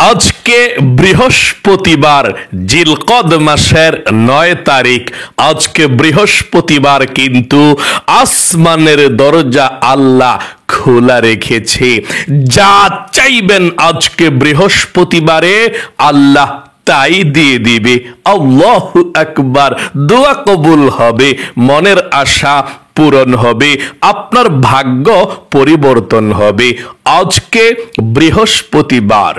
আজকে বৃহস্পতিবার, জিলকদ মাসের ৯ তারিখ। আজকে বৃহস্পতিবার, কিন্তু আসমানের দরজা আল্লাহ খোলা রেখেছে। যা চাইবেন আজকে বৃহস্পতিবারে আল্লাহ তাই দিয়ে দিবে। আল্লাহু আকবার। দোয়া কবুল হবে, মনের আশা পূরণ হবে, আপনার ভাগ্য পরিবর্তন হবে। আজকে বৃহস্পতিবার,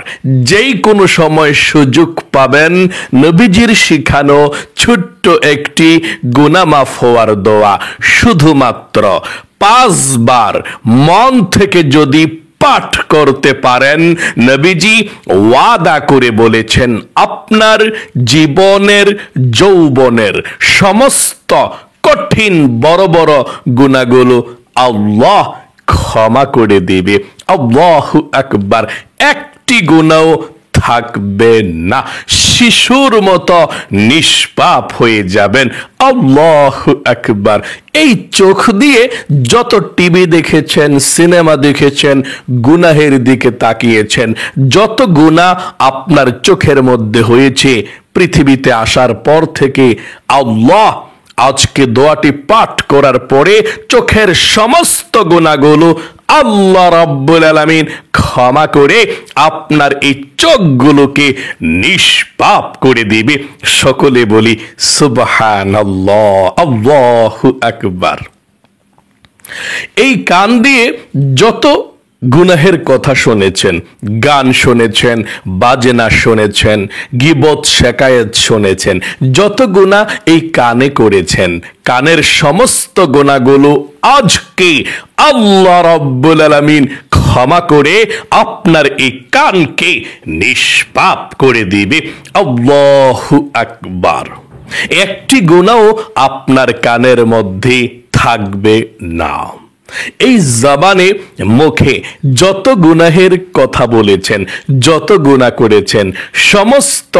যেই কোনো সময় সুযোগ পাবেন নবীজির শিখানো ছোট্ট একটি গুনাহ মাফ হওয়ার দোয়া, শুধুমাত্র ৫ বার মন থেকে যদি পাঠ করতে পারেন, নবীজি ওয়াদা করে বলেছেন আপনার জীবনের যৌবনের সমস্ত কঠিন বড় বড় গুনাহগুলো আল্লাহ ক্ষমা করে দেবে। আল্লাহু আকবার। একটি গুনাহ থাকবে না, শিশুর মতো নিষ্পাপ হয়ে যাবেন। আল্লাহু আকবার। এই চোখ দিয়ে যত টিভি দেখেছেন, সিনেমা দেখেছেন, গুনাহের দিকে তাকিয়েছেন, যত গুনাহ আপনার চোখের মধ্যে হয়েছে পৃথিবীতে আসার পর থেকে, আল্লাহ আজকে দোয়াটি পাঠ করার পরে চোখের সমস্ত গুনাহগুলো আল্লাহ রাব্বুল আলামিন ক্ষমা করে আপনার এই চোখগুলোকে নিষ্পাপ করে দিবে। সকলে বলি সুবহানাল্লাহ, আল্লাহু আকবার। এই কান দিয়ে যত গুনাহের কথা শুনেছেন, গান শুনেছেন, বাজনা শুনেছেন, গীবত শেকায়েত শুনেছেন, যত গুনাহ এই কানে করেছেন, কানের সমস্ত গুনাহগুলো আজকে আল্লাহ রাব্বুল আলামিন ক্ষমা করে আপনার এই কানকে নিষ্পাপ করে দিবে। আল্লাহু আকবার। একটি গুনাহ আপনার কানের মধ্যে থাকবে না। এই জবানে, মুখে যত গুনাহের কথা বলেছেন, যত গুনাহ করেছেন, সমস্ত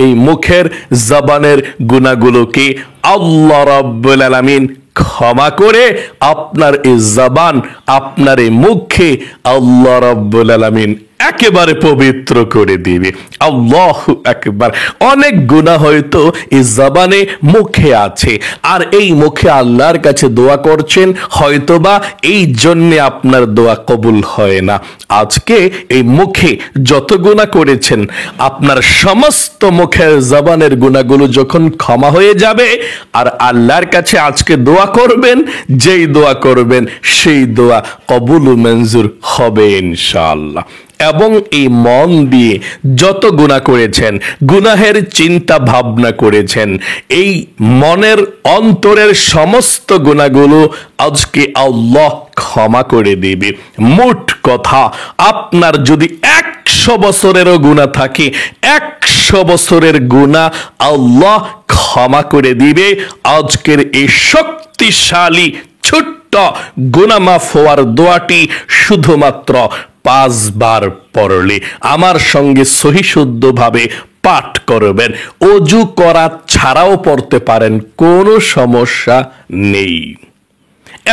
এই মুখের জবানের গুনাহগুলোকে আল্লাহ রাব্বুল আলামিন ক্ষমা করে আপনার এই জবান, আপনার এই মুখে আল্লাহ রাব্বুল আলামিন একেবারে পবিত্র করে দিবে। আল্লাহু আকবার। অনেক গুনাহ হয়তো এই জবানে, মুখে আছে, আর এই মুখে আল্লাহর কাছে দোয়া করছেন, হয়তোবা এই জন্যে আপনার দোয়া কবুল হয় না। আজকে এই মুখে যত গুনাহ করেছেন, আপনার সমস্ত মুখের জবানের গুনাহগুলো যখন ক্ষমা হয়ে যাবে, আর আল্লাহর কাছে আজকে দোয়া করবেন, যেই দোয়া করবেন সেই দোয়া কবুল ও মঞ্জুর হবে ইনশাআল্লাহ। এবং এই মন দিয়ে যত গুনাহ করেছেন, গুনাহের চিন্তা ভাবনা করেছেন, এই মনের অন্তরের সমস্ত গুনাহগুলো আজকে আল্লাহ ক্ষমা করে দেবে। মোট কথা, আপনার যদি ১০০ বছরেরও গুনাহ থাকে, ১০০ বছরের গুনাহ আল্লাহ ক্ষমা করে দিবে। আজকের এই শক্তিশালী ছোট্ট গুনাহ মাফ হওয়ার দোয়াটি শুধুমাত্র ৫ বার পড়লে, আমার সঙ্গে সহিশুদ্ধভাবে পাঠ করবেন। ওযু করা ছাড়াও পড়তে পারেন, কোনো সমস্যা নেই।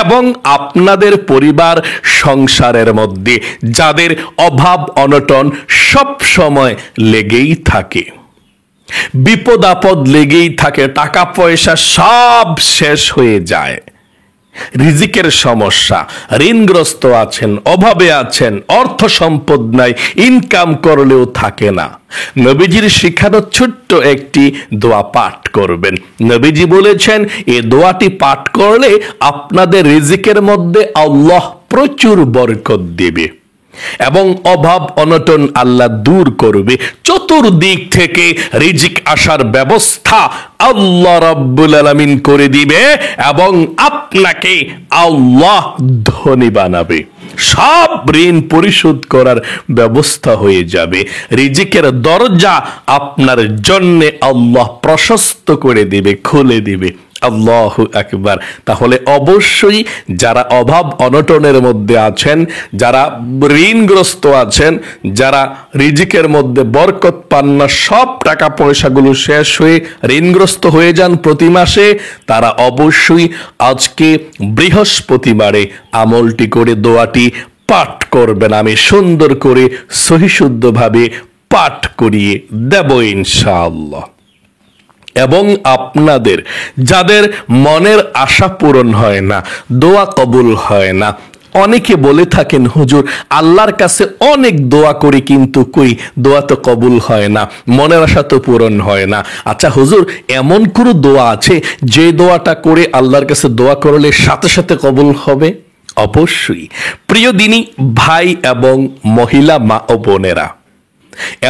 এবং আপনাদের পরিবার সংসারের মধ্যে যাদের অভাব অনটন সব সময় লেগেই থাকে, বিপদ আপদ লেগেই থাকে, টাকা পয়সা সব শেষ হয়ে যায়, রিজিকের সমস্যা, ঋণগ্রস্ত আছেন, অভাবে আছেন, অর্থ সম্পদ নাই, ইনকাম করলেও থাকে না, নবীজির শিখানো ছোট্ট একটি দোয়া পাঠ করবেন। নবীজি বলেছেন এই দোয়াটি পাঠ করলে আপনাদের রিজিকের মধ্যে আল্লাহ প্রচুর বরকত দেবে এবং অভাব অনটন আল্লাহ দূর করবে। চতুর্দিক থেকে রিজিক আসার ব্যবস্থা আল্লাহ রাব্বুল আলামিন করে দিবে এবং আপনাকে আল্লাহ ধনী বানাবে। সব ঋণ পরিশোধ করার ব্যবস্থা হয়ে যাবে। রিজিকের দরজা আপনার জন্য আল্লাহ প্রশস্ত করে দিবে, খুলে দিবে। আল্লাহু আকবার। তাহলে অবশ্যই যারা অভাব অনটনের মধ্যে আছেন, যারা ঋণগ্রস্ত আছেন, যারা রিজিকের মধ্যে বরকত পান না, সব টাকা পয়সাগুলো শেষ হয়ে ঋণগ্রস্ত হয়ে যান প্রতি মাসে, তারা অবশ্যই আজকে বৃহস্পতিবারে আমলটি করে দোয়াটি পাঠ করবেন। আমি সুন্দর করে সহিশুদ্ধভাবে পাঠ করিয়ে দেব ইনশাআল্লাহ। এবং আপনাদের যাদের মনের আশা পূরণ হয় না, দোয়া কবুল হয় না, অনেকে বলে থাকেন হুজুর আল্লাহর কাছে অনেক দোয়া করি কিন্তু কই দোয়া তো কবুল হয় না, মনের আশা তো পূরণ হয় না। আচ্ছা হুজুর এমন কোনো দোয়া আছে যে দোয়াটা করে আল্লাহর কাছে দোয়া করলে সাথে সাথে কবুল হবে? অবশ্যই প্রিয় দিনী ভাই এবং মহিলা মা ও বোনেরা,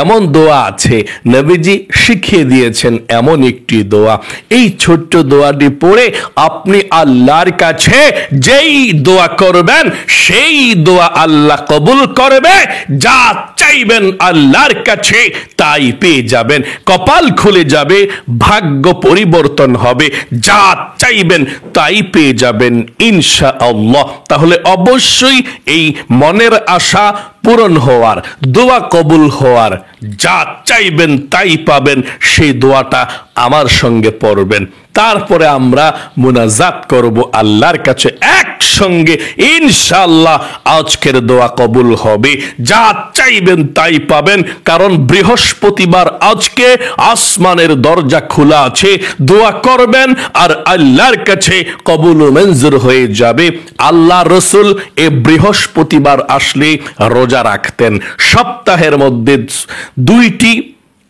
এমন দোয়া আছে নবীজি শিখিয়ে দিয়েছেন, এমন একটি দোয়া। এই ছোট্ট দোয়াটি পড়ে আপনি আল্লাহর কাছে যেই দোয়া করবেন সেই দোয়া আল্লাহ কবুল করবে, যা চাইবেন আল্লাহর কাছে তাই পেয়ে যাবেন, কপাল খুলে যাবে, ভাগ্য পরিবর্তন হবে, যা চাইবেন তাই পেয়ে যাবেন ইনশাআল্লাহ। তাহলে অবশ্যই এই মনের আশা পূরণ হওয়ার, দোয়া কবুল হওয়ার, যা চাইবেন তাই পাবেন, সেই দোয়াটা আমার সঙ্গে পড়বেন। তারপরে আমরা মুনাজাত করব আল্লাহর কাছে একসঙ্গে, ইনশাআল্লাহ আজকের দোয়া কবুল হবে, যা চাইবেন তাই পাবেন। কারণ বৃহস্পতিবার আজকে আসমানের দরজা খোলা আছে, দোয়া করবেন আর আল্লাহর কাছে কবুল ও মঞ্জুর হয়ে যাবে। আল্লাহ রসুল এ বৃহস্পতিবার আসলে রোজা রাখতেন, সপ্তাহের মধ্যে 2টি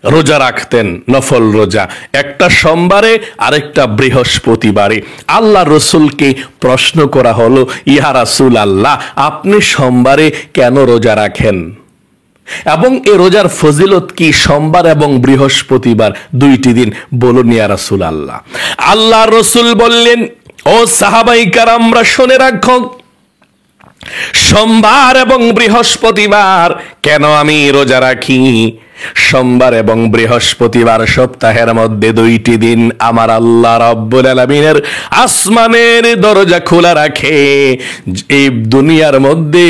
রোজা রাখতেন, নফল রোজা, একটা সোমবারে আরেকটা বৃহস্পতিবারে। আল্লাহ রসুলকে প্রশ্ন করা হলো, ইয়া রাসূল আল্লাহ আপনি সোমবারে কেন রোজা রাখেন এবং এ রোজার ফজিলত কি সোমবার এবং বৃহস্পতিবার 2টি দিন বলুন ইয়া রাসূল আল্লাহ। আল্লাহ রসুল বললেন, ও সাহাবায়ে কেরামরা শুনে রাখো, সোমবার এবং বৃহস্পতিবার কেন আমি রোজা রাখি? সোমবার এবং বৃহস্পতিবার সপ্তাহের মধ্যে 2টি দিন আমার আল্লাহ রাব্বুল আলামিনের আসমানের দরজা খোলা রাখে। এই দুনিয়ার মধ্যে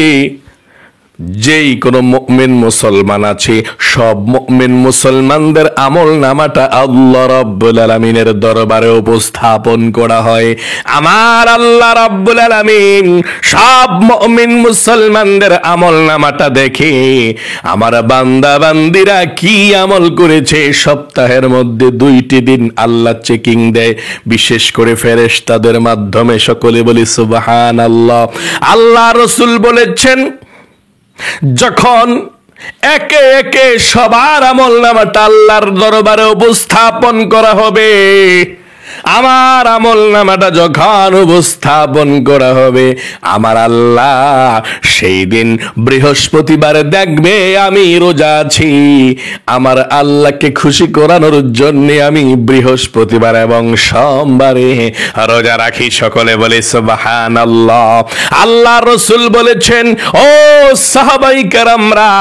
যেই কোনো মুমিন মুসলমান আছে, সব মুমিন মুসলমানদের আমল নামাটা আল্লাহ রাব্বুল আলামিনের দরবারে উপস্থাপন করা হয়। আমার আল্লাহ রাব্বুল আলামিন সব মুমিন মুসলমানদের আমল নামাটা দেখে আমার বান্দা বান্দিরা কি আমল করেছে সপ্তাহের মধ্যে 2টি দিন আল্লাহ চেকিং দেয়, বিশেষ করে ফেরেশতাদের মাধ্যমে। সকলে বলি সুবহানাল্লাহ। আল্লাহ রাসূল বলেছেন, যখন একে একে সবার আমল নামাটা আল্লাহর দরবারে উপস্থাপন করা হবে, আমার আমল নামাটা যখন উপস্থাপন করা হবে, আমার আল্লাহ সেই দিন বৃহস্পতিবারে দেখবে আমি রোজা আছি, আমার আল্লাহকে খুশি করানোর জন্য আমি বৃহস্পতিবার এবং সোমবারে রোজা রাখি। সকলে বলে সুবহানাল্লাহ। আল্লাহ রাসূল বলেছেন, ও সাহাবায়ে কেরামরা,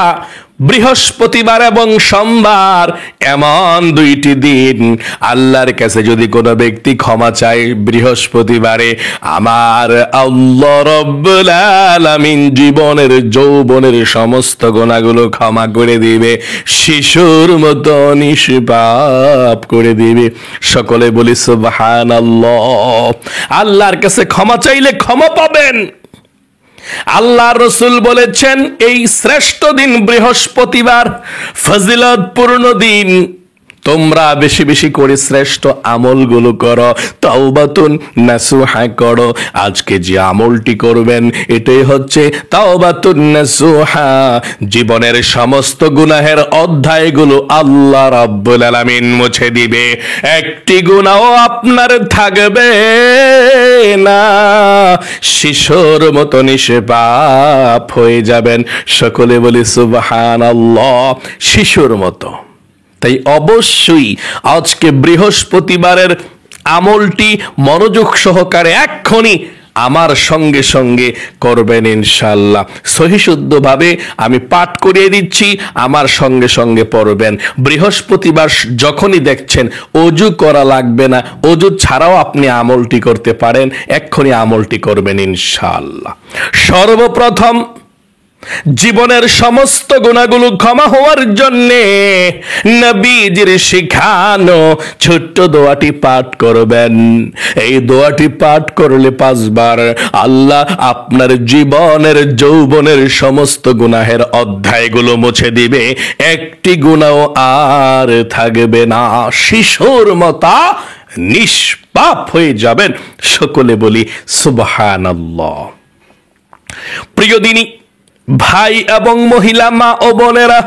বৃহস্পতিবার এবং সোমবার এমন 2টি দিন আল্লাহর কাছে যদি কোনো ব্যক্তি ক্ষমা চায় বৃহস্পতিবারে, আমার আল্লাহ রাব্বুল আলামিন জীবনের যৌবনের সমস্ত গুনাহগুলো ক্ষমা করে দিবে, শিশুর মতো নিষ্পাপ করে দিবে। সকলে বলি সুবহানাল্লাহ। আল্লাহর কাছে ক্ষমা চাইলে ক্ষমা পাবেন। আল্লাহ রসুল বলেছেন, এই শ্রেষ্ঠ দিন বৃহস্পতিবার, ফজিলতপূর্ণ দিন, তোমরা বেশি বেশি করে শ্রেষ্ঠ আমলগুলো করো, তাওবাতুন নাসুহা করো। আজকে যে আমলটি করবেন এটাই হচ্ছে তাওবাতুন নাসুহা। জীবনের সমস্ত গুনাহের অধ্যায়গুলো আল্লাহ রাব্বুল আলামিন মুছে দিবে, একটি গুনাহও আপনার থাকবে না, শিশুর মতো নিষ্পাপ হয়ে যাবেন। সকলে বলি সুবহানাল্লাহ। শিশুর মতো। তাই অবশ্যই আজকে বৃহস্পতিবারের আমলটি মনোযোগ সহকারে এক্ষুনি আমার সঙ্গে সঙ্গে করবেন ইনশাআল্লাহ। সহিশুদ্ধভাবে আমি পাঠ করিয়ে দিচ্ছি, আমার সঙ্গে সঙ্গে পড়বেন। বৃহস্পতিবার যখনই দেখছেন অজু করা লাগবে না, অজু ছাড়াও আপনি আমলটি করতে পারেন, এক্ষুনি আমলটি করবেন ইনশাআল্লাহ। সর্বপ্রথম জীবনের সমস্ত গুনাহগুলো ক্ষমা হওয়ার জন্যে নবীজির শিখানো ছোট্ট দোয়াটি পাঠ করবেন। এই দোয়াটি পাঠ করলে 5 বার আল্লাহ আপনার জীবনের যৌবনের সমস্ত গুনাহের অধ্যায়গুলো মুছে দিবে, একটি গুনাহও আর থাকবে না। শিশুর মতো নিষ্পাপ হয়ে যাবেন। সকলে বলি সুবহানাল্লাহ। প্রিয় দিনী ভাই এবং মহিলা, মা ও বোনেরা,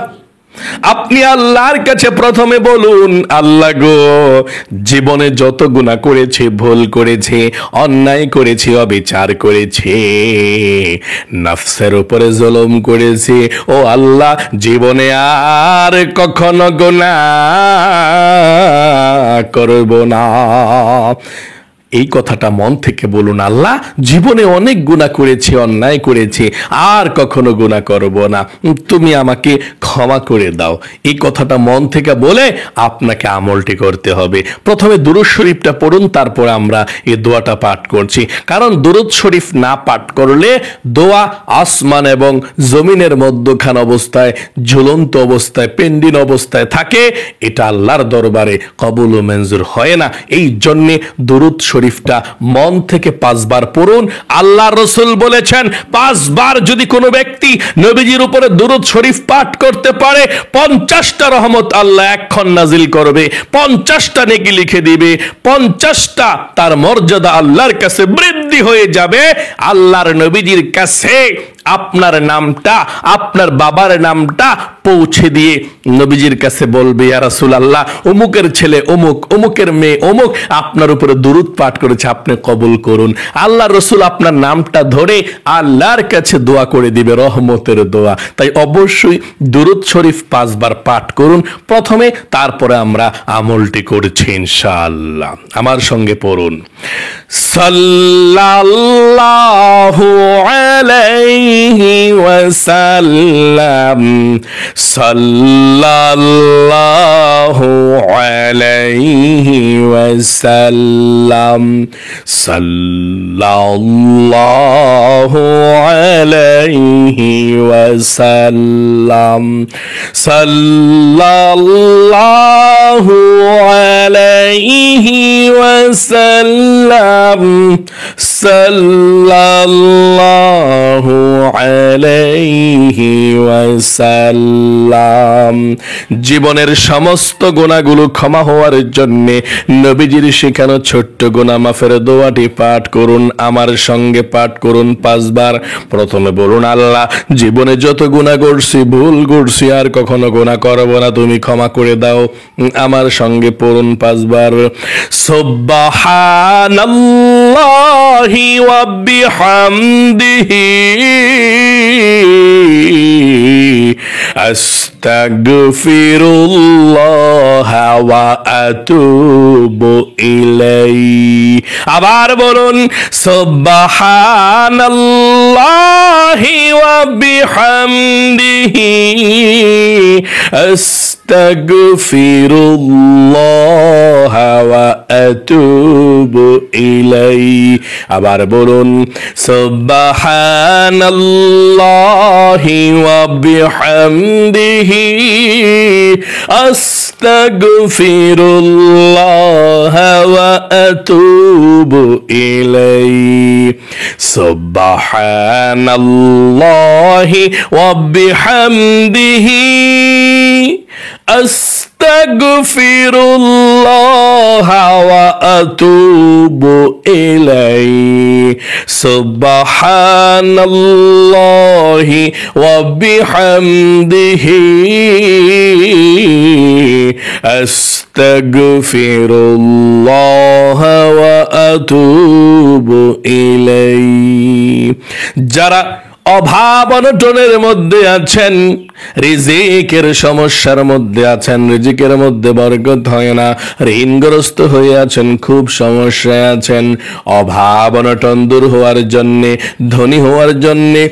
আপনি আল্লাহর কাছে প্রথমে বলুন, আল্লাহ গো, জীবনে যত গুনাহ করেছি, ভুল করেছি, অন্যায় করেছি, অবিচার করেছি, নফসের উপরে জুলুম করেছি, ও আল্লাহ, জীবনে আর কখনো গুনাহ করব না। এই কথাটা মন থেকে বলুন, আল্লাহ, জীবনে অনেক গুনাহ করেছি, অন্যায় করেছি, আর কখনো গুনাহ করব না, তুমি আমাকে ক্ষমা করে দাও। এই কথাটা মন থেকে বলে আপনাকে আমলটি করতে হবে। প্রথমে দুরূদ শরীফটা পড়ুন, তারপর আমরা এই দোয়াটা পাঠ করছি। কারণ দুরূদ শরীফ না পাঠ করলে দোয়া আসমান এবং জমিনের মধ্যখান অবস্থায়, ঝুলন্ত অবস্থায়, পেন্ডিং অবস্থায় থাকে, এটা আল্লাহর দরবারে কবুল ও মঞ্জুর হয় না। এই জন্যে দুরূদ শরীফটা মন থেকে 5 বার পড়ুন। আল্লাহর রাসূল বলেছেন, 5 বার যদি কোনো ব্যক্তি নবীজির উপরে দুরূদ শরীফ পাঠ করতে পারে, 50টা রহমত আল্লাহ এক্ষণ নাজিল করবে, 50টা নেকি লিখে দিবে, 50টা তার মর্যাদা আল্লাহর কাছে বৃদ্ধি হয়ে যাবে। আল্লাহর নবীজির কাছে আপনার নামটা, আপনার বাবার নামটা পৌঁছে দিয়ে নবীজির কাছে বলবে, ইয়া রাসূলুল্লাহ, অমুকের ছেলে অমুক, অমুকের মেয়ে অমুক আপনার উপরে দুরূদ পাঠ করেছে, আপনি কবুল করুন। আল্লাহর রাসূল আপনার নামটা ধরে আল্লাহর কাছে দোয়া করে দিবে, রহমতের দোয়া। তাই অবশ্যই দুরূদ শরীফ 5 বার পাঠ করুন প্রথমে, তারপরে আমরা আমলটি করছি ইনশাআল্লাহ। আমার সঙ্গে পড়ুন, সাল্লাল্লাহু আলাইহি ওয়াসাল্লাম, সাল্লাল্লাহু আলাইহি ওয়াসাল্লাম, সাল্লাল্লাহু আলাইহি ওয়াসাল্লাম, সাল্লাল্লাহু আলাইহি ওয়াসাল্লাম, সাল্লাল্লাহু আলাইহি ওয়াসাল্লাম। জীবনের সমস্ত গুনাহগুলো ক্ষমা হওয়ার জন্য নবীজির শেখানো ছোট্ট গুনাহ মাফের দোয়াটি পাঠ করুন। আমার সঙ্গে পাঠ করুন 5 বার। প্রথমে বলুন, আল্লাহ, জীবনে যত গুনাহ করছি, ভুল করছি, আর কখনো গুনাহ করব না, তুমি ক্ষমা করে দাও। আমার সঙ্গে পড়ুন 5 বার, সুবহানাল্লাহি ওয়া বিহামদিহি, আস্তাগফিরুল্লাহ ওয়া আতুবু ইলাইহি। আবার বলুন, সুবহানাল্লাহি ওয়া বিহামদিহি, আস্তাগফিরুল্লাহ ওয়া আতুবু ইলাইহি। আবার বলুন, সুবহানাল্লাহি ওয়া বিহামদিহি, আস্তাগফিরুল্লাহ ওয়া আতুবু ইলাইহি। সুবহানাল্লাহি ওয়া বিহামদিহি, আস্তাগফিরুল্লাহ ওয়া আতুবু ইলাইহি। সুবহানাল্লাহি ওয়া বিহামদিহি, আস্তাগফিরুল্লাহ ওয়া আতুবু ইলাইহি। যারা অভাব অনটনের মধ্যে আছেন, রিজিকের সমস্যার মধ্যে আছেন, রিজিকের মধ্যে বরকত হয় না, ঋণগ্রস্ত হয়ে আছেন, খুব সমস্যায় আছেন, অভাব অনটন দূর হওয়ার জন্যে, ধনী হওয়ার জন্যে,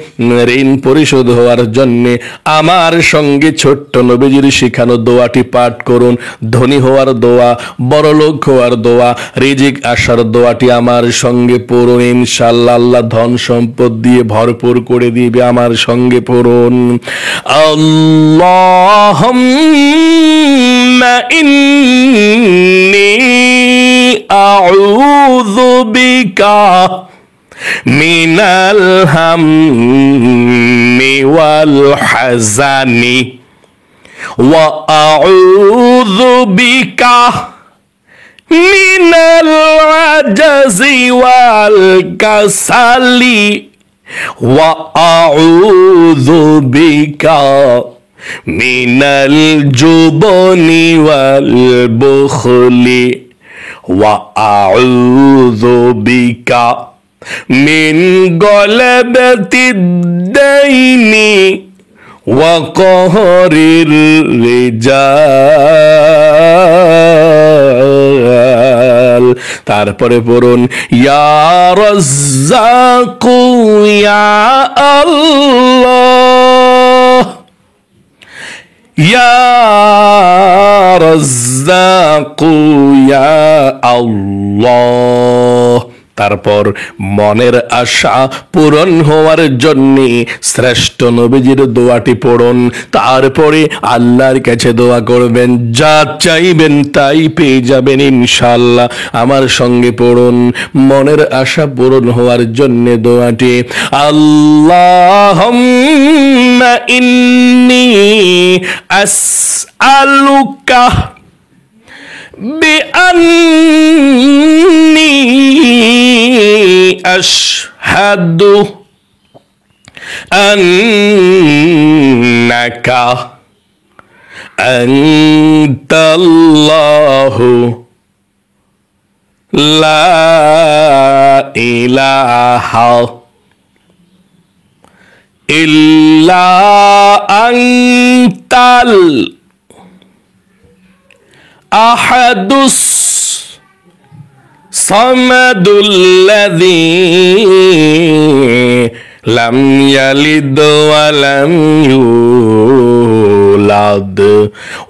ঋণ পরিশোধ হওয়ার জন্যে আমার সঙ্গে ছোট্ট নবীজির শিখানো দোয়াটি পাঠ করুন। ধনী হওয়ার দোয়া, বড়লোক হওয়ার দোয়া, রিজিক আসার দোয়াটি আমার সঙ্গে পড়ুন। ইনশাআল্লাহ আল্লাহ ধন সম্পদ দিয়ে ভরপুর করে দিবে। আমার সঙ্গে পড়ুন, আল্লাহুম্মা ইন্নী আউযু বিকা মিনাল হাম্মি ওয়াল হাযানি ওয়া আউযু বিকা মিনাল আজজি ওয়াল কাসালি ওয়া আউযু বিকা মিনাল জুবনি ওয়াল বুখলি ওয়া আউযু বিকা মিন গলাবাতিদ দাইনি ওয়া কহরির রিজাল। তারপরে পড়ুন, ইয়া রাজ্জাকু ইয়া আল্লাহ, ইয়া রাজ্জাকু ইয়া আল্লাহ। তারপর মনের আশা পূরণ হওয়ার জন্য শ্রেষ্ঠ নবীজির দোয়াটি পড়ুন। তারপরে আল্লাহর কাছে দোয়া করবেন, যা চাইবেন তাই পেয়ে যাবেন ইনশাআল্লাহ। আমার সঙ্গে পড়ুন, মনের আশা পূরণ হওয়ার জন্য দোয়াটি, আল্লাহুম্মা ইন্নী আসআলুকা বিআন্নী আশহাদু আন্নাকা আনতাল্লাহু লা ইলাহা ইল্লা আনতাল আহাদুস সামাদুল্লাযী লাম ইয়ালিদ ওয়া লাম ইউলাদ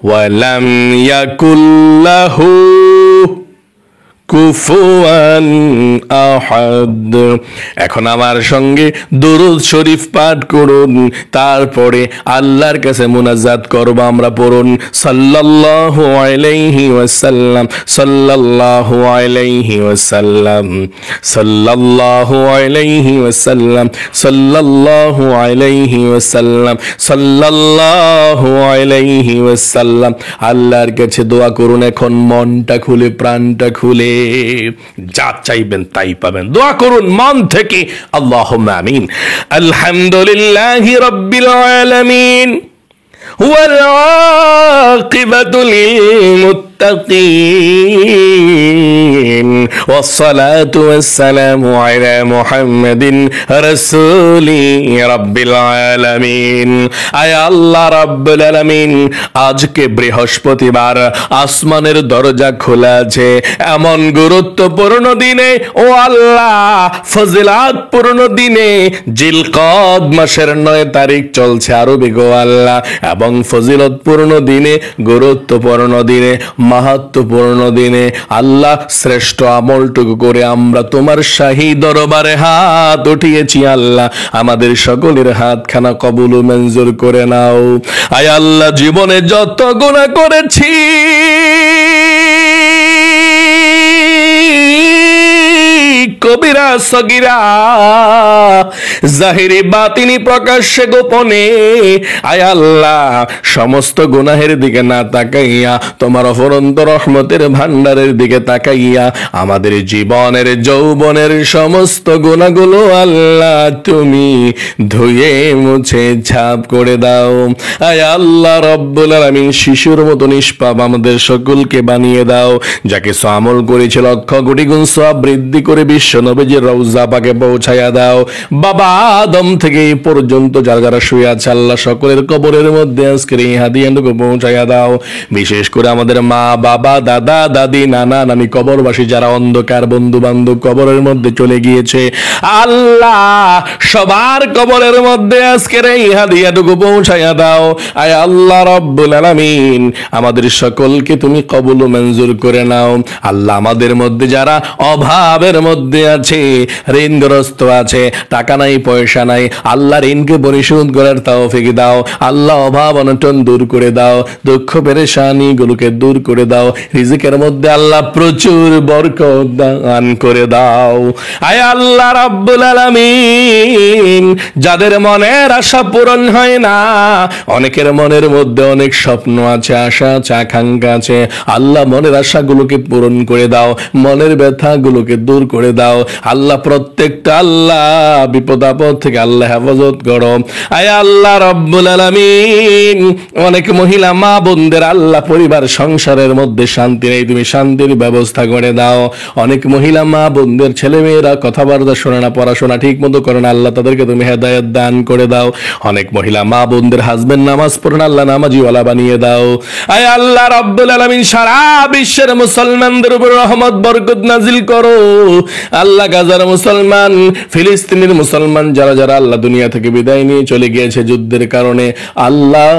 ওয়া লাম ইয়াকুল লাহু কুফুয়ান আহাদ। এখন আমার সঙ্গে দুরূদ শরীফ পাঠ করুন, তারপরে আল্লাহর কাছে মুনাজাত করব। আমরা পড়ুন, সাল্লাল্লাহু আলাইহি ওয়াসাল্লাম, সাল্লাল্লাহু আলাইহি ওয়াসাল্লাম, সাল্লাল্লাহু আলাইহি ওয়াসাল্লাম, সাল্লাল্লাহু আলাইহি ওয়াসাল্লাম, সাল্লাল্লাহু আলাইহি ওয়াসাল্লাম। আল্লাহর কাছে দোয়া করুন এখন মনটা খুলে, প্রাণটা খুলে, যা চাইবেন তাই পাবেন। দোয়া করুন মন থেকে, আল্লাহুম্মা আমিন। আলহামদুলিল্লাহি রাব্বিল আলামিন ওয়াল আকিবাতু লিল মুত্তাকিন ওয়াসসালাতু ওয়াসসালামু আলা মুহাম্মাদিন রাসূলি রাব্বিল আলামিন। আয় আল্লাহ রাব্বুল আলামিন, আজকে বৃহস্পতিবার, আসমানের দরজা খোলা আছে এমন গুরুত্বপূর্ণ দিনে, ও আল্লাহ ফজিলাতপূর্ণ দিনে, জিলকদ মাসের 9 তারিখ চলছে আরবি গো আল্লাহ, এবং ফজিলতপূর্ণ দিনে, গুরুত্বপূর্ণ দিনে, মাহাত্ম্যপূর্ণ দিনে আল্লাহ শ্রেষ্ঠ আমলটুকু করে আমরা তোমার শাহী দরবারে হাত উঠিয়েছি। আল্লাহ আমাদের সকলের হাতখানা কবুল ও মঞ্জুর করে নাও। আয় আল্লাহ জীবনে যত গুনাহ করেছি, কবিরা সগীরা, জাহিরি বাতিনি, প্রকাশ্যে গোপনে, আয় আল্লাহ সমস্ত গুনাহের দিকে না তাকাইয়া তোমার অফুরন্ত রহমতের ভান্ডারের দিকে তাকাইয়া আমাদের জীবনের যৌবনের সমস্ত গুনাহগুলো আল্লাহ তুমি ধুয়ে মুছে ছাপ করে দাও। আয় আল্লাহ রব্বুল আলামিন শিশুর মতো নিষ্পাপ আমাদের সকলকে বানিয়ে দাও। যা কিছু আমল করেছে লক্ষ কোটি গুণ সওয়াব বৃদ্ধি করে বিশ্ব নবীজির রওজা পাকে পৌঁছায়া দাও। বাবা আদম থেকে এই পর্যন্ত যারা যারা শুয়ে আছে আল্লাহ সকলের কবরের মধ্যে আজকের এই হাদিয়াটুকু পৌঁছায়া দাও। বিশেষ করে আমাদের মা বাবা দাদা দাদি নানা নানি কবরবাসী যারা অন্ধকার বন্ধু বান্ধব কবরের মধ্যে চলে গিয়েছে আল্লাহ সবার কবরের মধ্যে আজকের এই হাদিয়াটুকু পৌঁছায়া দাও। আয় আল্লাহ রব্বুল আলামিন আমাদের সকলকে তুমি কবুল ও মঞ্জুর করে নাও। আল্লাহ আমাদের মধ্যে যারা অভাবের মধ্যে আছে, ঋণগ্রস্ত আছে, টাকা নাই পয়সা নাই, আল্লাহ ঋণকে পরিশোধ করার তৌফিক দাও। আল্লাহ অভাব অনটন দূর করে দাও, দুঃখ পেরেশানি গুলোকে দূর করে দাও। রিজিকের মধ্যে আল্লাহ প্রচুর বরকত দান করে দাও। আয় আল্লাহ রাব্বুল আলামিন যাদের মনের আশা পূরণ হয় না, অনেকের মনের মধ্যে অনেক স্বপ্ন আছে, আশা আছে, আকাঙ্ক্ষা আছে, আল্লাহ মনের আশাগুলোকে পূরণ করে দাও, মনের ব্যথাগুলোকে দূর করে দাও। আল্লাহ প্রত্যেকটা আল্লাহ বিপদ আপদ থেকে আল্লাহ হেফাজত করো। আয় আল্লাহ রব্বুল আলামিন অনেক মহিলা মা বোনদের আল্লাহ পরিবার সংসারের মধ্যে শান্তি নেই, তুমি শান্তির ব্যবস্থা করে দাও। অনেক মহিলা মা বোনদের ছেলে মেয়েরা কথাবার্তা শোনে না, পড়াশোনা ঠিক মতো করে না, আল্লাহ তাদেরকে তুমি হেদায়েত দান করে দাও। অনেক মহিলা মা বোনদের হাজবেন্ড নামাজ পড়ে না, আল্লাহ নামাজিওয়ালা বানিয়ে দাও। আয় আল্লাহ রাব্বুল আলামিন সারা বিশ্বের মুসলমানদের উপর রহমত বরকত নাজিল করো। আল্লাহ গাজার মুসলমান, ফিলিস্তিনের মুসলমান যারা যারা আল্লাহ দুনিয়া থেকে বিদায় নিয়ে চলে গিয়েছে যুদ্ধের কারণে, আল্লাহ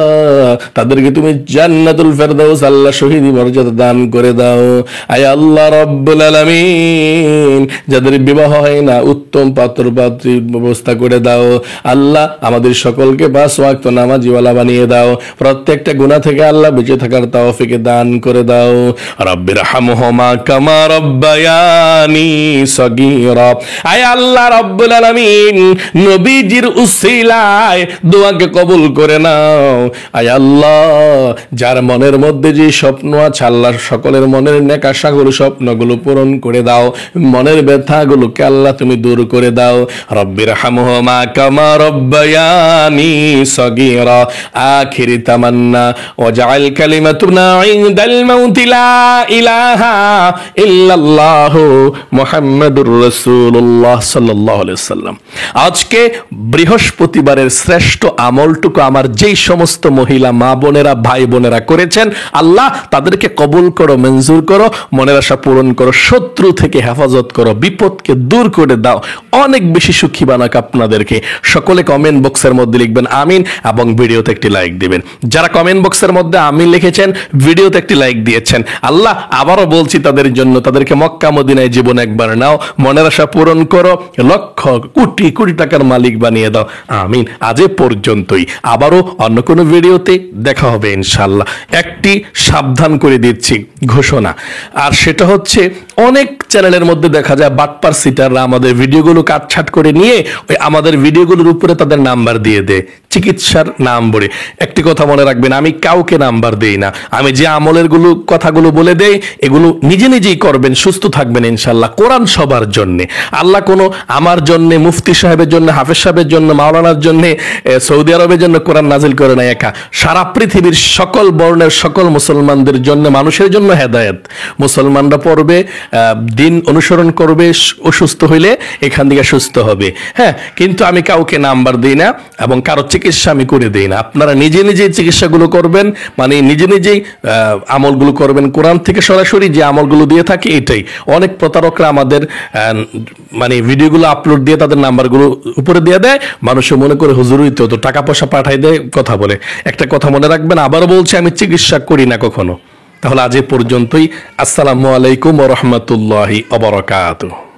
তাদেরকে তুমি জান্নাতুল ফেরদাউস আল্লাহ শহীদি মর্যাদা দান করে দাও। আয় আল্লাহ রাব্বুল আলামিন যাদের বিবাহ হয় না উত্তম পাত্র পাত্রীর ব্যবস্থা করে দাও। আল্লাহ আমাদের সকলকে 5 ওয়াক্ত নামাজিওয়ালা বানিয়ে দাও। প্রত্যেকটা গুনাহ থেকে আল্লাহ বেঁচে থাকার তৌফিক দান করে দাও। রব্বির হামহুমা কামা রব্বায়ানি সগীরা। আয় আল্লাহ রাব্বুল আলামিন নবীজির উসিলায় দোয়াকে কবুল করে নাও। আয় আল্লাহ যার মনের মধ্যে যে স্বপ্ন আছে আল্লাহ সকলের মনের নেক আশাগুলো স্বপ্নগুলো পূরণ করে দাও, মনের ব্যথাগুলোকে আল্লাহ তুমি দূর করে দাও। রব্বির হামহুমা কামা রব্বায়ানি সগীরা। আখিরি তামান্না ওয়াজআল কালিমাতুনা ইনদাল মাউতি লা ইলাহা ইল্লাল্লাহু মুহাম্মাদুর রাসূলুল্লাহ সাল্লাল্লাহু আলাইহি ওয়াসাল্লাম। আজকে বৃহস্পতিবারের শ্রেষ্ঠ আমলটুকু আমার যেই সমস্ত মহিলা মা বোনেরা ভাই বোনেরা করেছেন আল্লাহ তাদেরকে কবুল করো, মঞ্জুর করো, মনের আশা পূরণ করো, শত্রু থেকে হেফাজত করো, বিপদকে দূর করে দাও, অনেক বেশি সুখী বানাক আপনাদেরকে। সকলে কমেন্ট বক্সের মধ্যে লিখবেন আমিন এবং ভিডিওতে একটি লাইক দিবেন। যারা কমেন্ট বক্সের মধ্যে আমিন লিখেছেন, ভিডিওতে একটি লাইক দিয়েছেন, আল্লাহ আবারও বলছি তাদের জন্য, তাদেরকে মক্কা মদিনায় জীবন একবার নাও, মনের আশা পূরণ করো, লক্ষ কোটি কোটি টাকার মালিক বানিয়ে দাও। আমিন। আজ এ পর্যন্তই, আবারও অন্য কোনো ভিডিওতে দেখা হবে ইনশাআল্লাহ। একটি সাবধান করে দিচ্ছি ঘোষণা, আর সেটা হচ্ছে অনেক চ্যানেলের মধ্যে দেখা যায় বাটপার সিটাররা আমাদের ভিডিওগুলো কাটছাট করে নিয়ে ওই আমাদের ভিডিওগুলোর উপরে তাদের নাম্বার দিয়ে দেয় চিকিৎসার নাম বলে। একটি কথা মনে রাখবেন, আমি কাউকে নাম্বার দেই না। আমি যে আমলের কথাগুলো বলে দেই এগুলো নিজে নিজেই করবেন, সুস্থ থাকবেন ইনশাল্লাহ। কোরআন সবার জন্যে, আল্লাহ কোনো আমার জন্যে, মুফতি সাহেবের জন্য, হাফেজ সাহেবের জন্য, মাওলানার জন্য, সৌদি আরবের জন্য কোরআন নাজিল করে না একা, সারা পৃথিবীর সকল বর্ণের সকল মুসলমানদের জন্য, মানুষের জন্য হেদায়েত। মুসলমানরা পড়বে, দিন অনুসরণ করবে, অসুস্থ হইলে এখান থেকে সুস্থ হবে। হ্যাঁ, কিন্তু আমি কাউকে নাম্বার দিই না এবং কারো চিকিৎসা আমি করে দিই না। আপনারা নিজে নিজেই চিকিৎসাগুলো করবেন, মানে নিজে নিজেই আমলগুলো করবেন কোরআন থেকে সরাসরি যে আমলগুলো দিয়ে থাকে এটাই। অনেক প্রতারকরা আমাদের মানে ভিডিওগুলো আপলোড দিয়ে তাদের নাম্বারগুলো উপরে দিয়ে দেয়, মানুষও মনে করে হুজুরই তো টাকা পয়সা পাঠাই দেয়, কথা বলে। একটা কথা মনে রাখবেন, আবারও বলছি আমি চিকিৎসা করি না কখনো। তাহলে আজ এ পর্যন্তই। আসসালামু আলাইকুম ওয়া রাহমাতুল্লাহি ওয়া বারাকাতুহু।